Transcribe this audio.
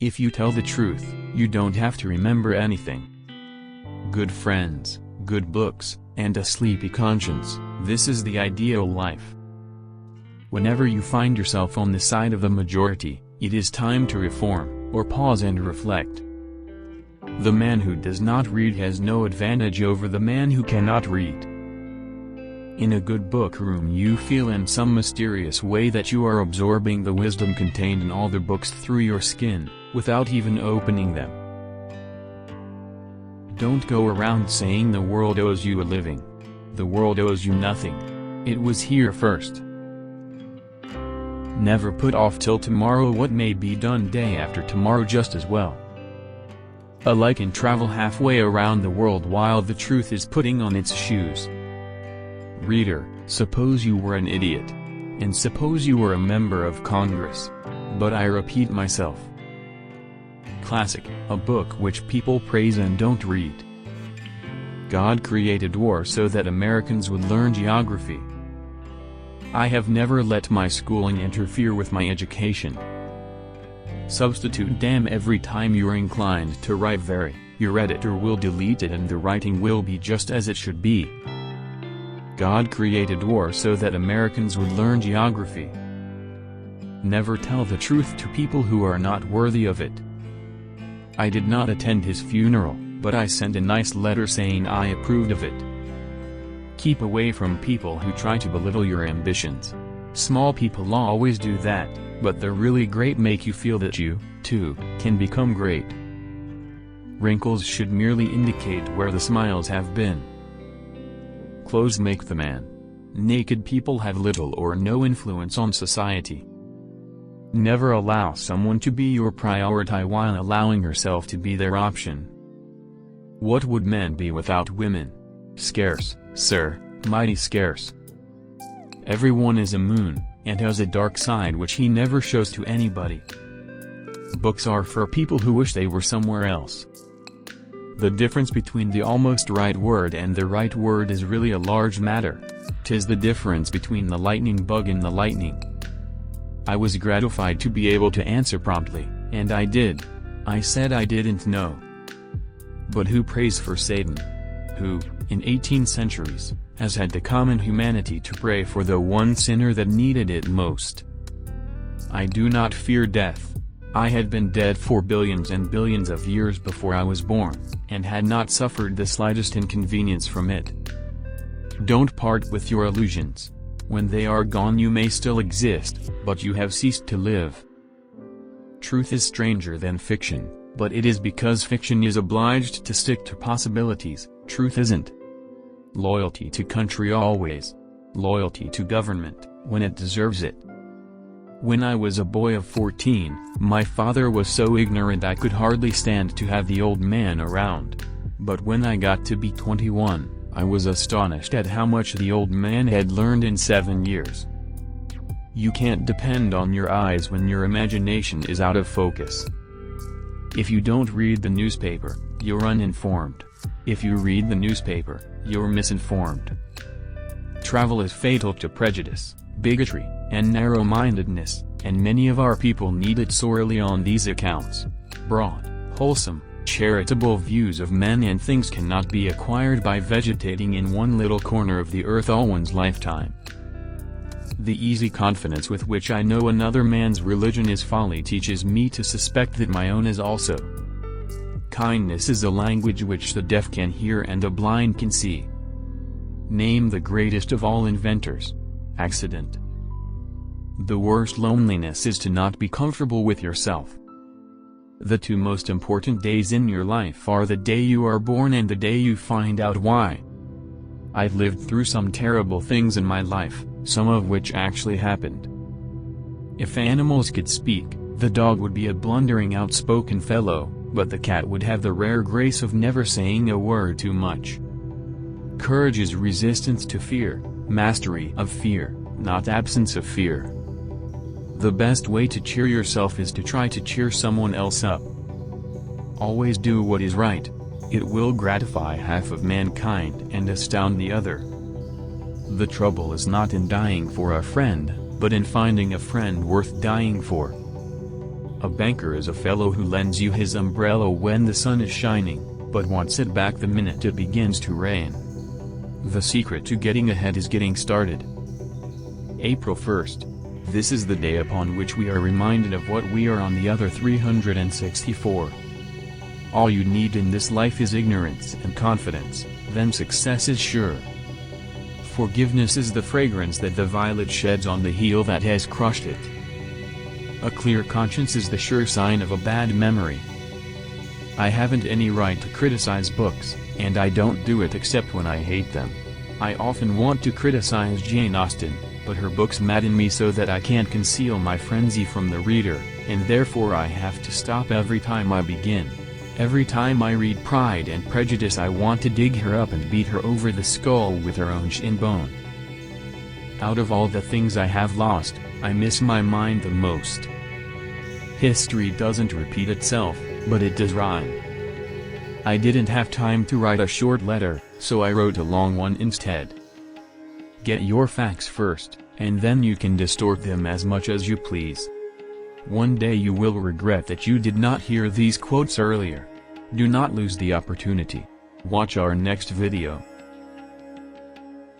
If you tell the truth, you don't have to remember anything. Good friends, good books, and a sleepy conscience, this is the ideal life. Whenever you find yourself on the side of the majority, it is time to reform, or pause and reflect. The man who does not read has no advantage over the man who cannot read. In a good book room you feel in some mysterious way that you are absorbing the wisdom contained in all the books through your skin, without even opening them. Don't go around saying the world owes you a living. The world owes you nothing. It was here first. Never put off till tomorrow what may be done day after tomorrow just as well. A lie can travel halfway around the world while the truth is putting on its shoes. Reader, suppose you were an idiot. And suppose you were a member of Congress. But I repeat myself. Classic, a book which people praise and don't read. God created war so that Americans would learn geography. I have never let my schooling interfere with my education. Substitute damn every time you're inclined to write very, your editor will delete it and the writing will be just as it should be. God created war so that Americans would learn geography. Never tell the truth to people who are not worthy of it. I did not attend his funeral, but I sent a nice letter saying I approved of it. Keep away from people who try to belittle your ambitions. Small people always do that, but the really great make you feel that you, too, can become great. Wrinkles should merely indicate where the smiles have been. Clothes make the man. Naked people have little or no influence on society. Never allow someone to be your priority while allowing yourself to be their option. What would men be without women? Scarce, sir, mighty scarce. Everyone is a moon, and has a dark side which he never shows to anybody. Books are for people who wish they were somewhere else. The difference between the almost right word and the right word is really a large matter. 'Tis the difference between the lightning bug and the lightning. I was gratified to be able to answer promptly, and I did. I said I didn't know. But who prays for Satan? Who, in 18 centuries, has had the common humanity to pray for the one sinner that needed it most? I do not fear death. I had been dead for billions and billions of years before I was born, and had not suffered the slightest inconvenience from it. Don't part with your illusions. When they are gone you may still exist, but you have ceased to live. Truth is stranger than fiction, but it is because fiction is obliged to stick to possibilities, truth isn't. Loyalty to country always. Loyalty to government, when it deserves it. When I was a boy of 14, my father was so ignorant I could hardly stand to have the old man around. But when I got to be 21, I was astonished at how much the old man had learned in 7 years. You can't depend on your eyes when your imagination is out of focus. If you don't read the newspaper, you're uninformed. If you read the newspaper, you're misinformed. Travel is fatal to prejudice, bigotry, and narrow-mindedness, and many of our people need it sorely on these accounts. Broad, wholesome, charitable views of men and things cannot be acquired by vegetating in one little corner of the earth all one's lifetime. The easy confidence with which I know another man's religion is folly teaches me to suspect that my own is also. Kindness is a language which the deaf can hear and the blind can see. Name the greatest of all inventors. Accident. The worst loneliness is to not be comfortable with yourself. The two most important days in your life are the day you are born and the day you find out why. I've lived through some terrible things in my life, some of which actually happened. If animals could speak, the dog would be a blundering outspoken fellow, but the cat would have the rare grace of never saying a word too much. Courage is resistance to fear, mastery of fear, not absence of fear. The best way to cheer yourself is to try to cheer someone else up. Always do what is right. It will gratify half of mankind and astound the other. The trouble is not in dying for a friend, but in finding a friend worth dying for. A banker is a fellow who lends you his umbrella when the sun is shining, but wants it back the minute it begins to rain. The secret to getting ahead is getting started. April 1st. This is the day upon which we are reminded of what we are on the other 364. All you need in this life is ignorance and confidence, then success is sure. Forgiveness is the fragrance that the violet sheds on the heel that has crushed it. A clear conscience is the sure sign of a bad memory. I haven't any right to criticize books, and I don't do it except when I hate them. I often want to criticize Jane Austen, but her books madden me so that I can't conceal my frenzy from the reader, and therefore I have to stop every time I begin. Every time I read Pride and Prejudice I want to dig her up and beat her over the skull with her own shin bone. Out of all the things I have lost, I miss my mind the most. History doesn't repeat itself, but it does rhyme. I didn't have time to write a short letter, so I wrote a long one instead. Get your facts first, and then you can distort them as much as you please. One day you will regret that you did not hear these quotes earlier. Do not lose the opportunity. Watch our next video.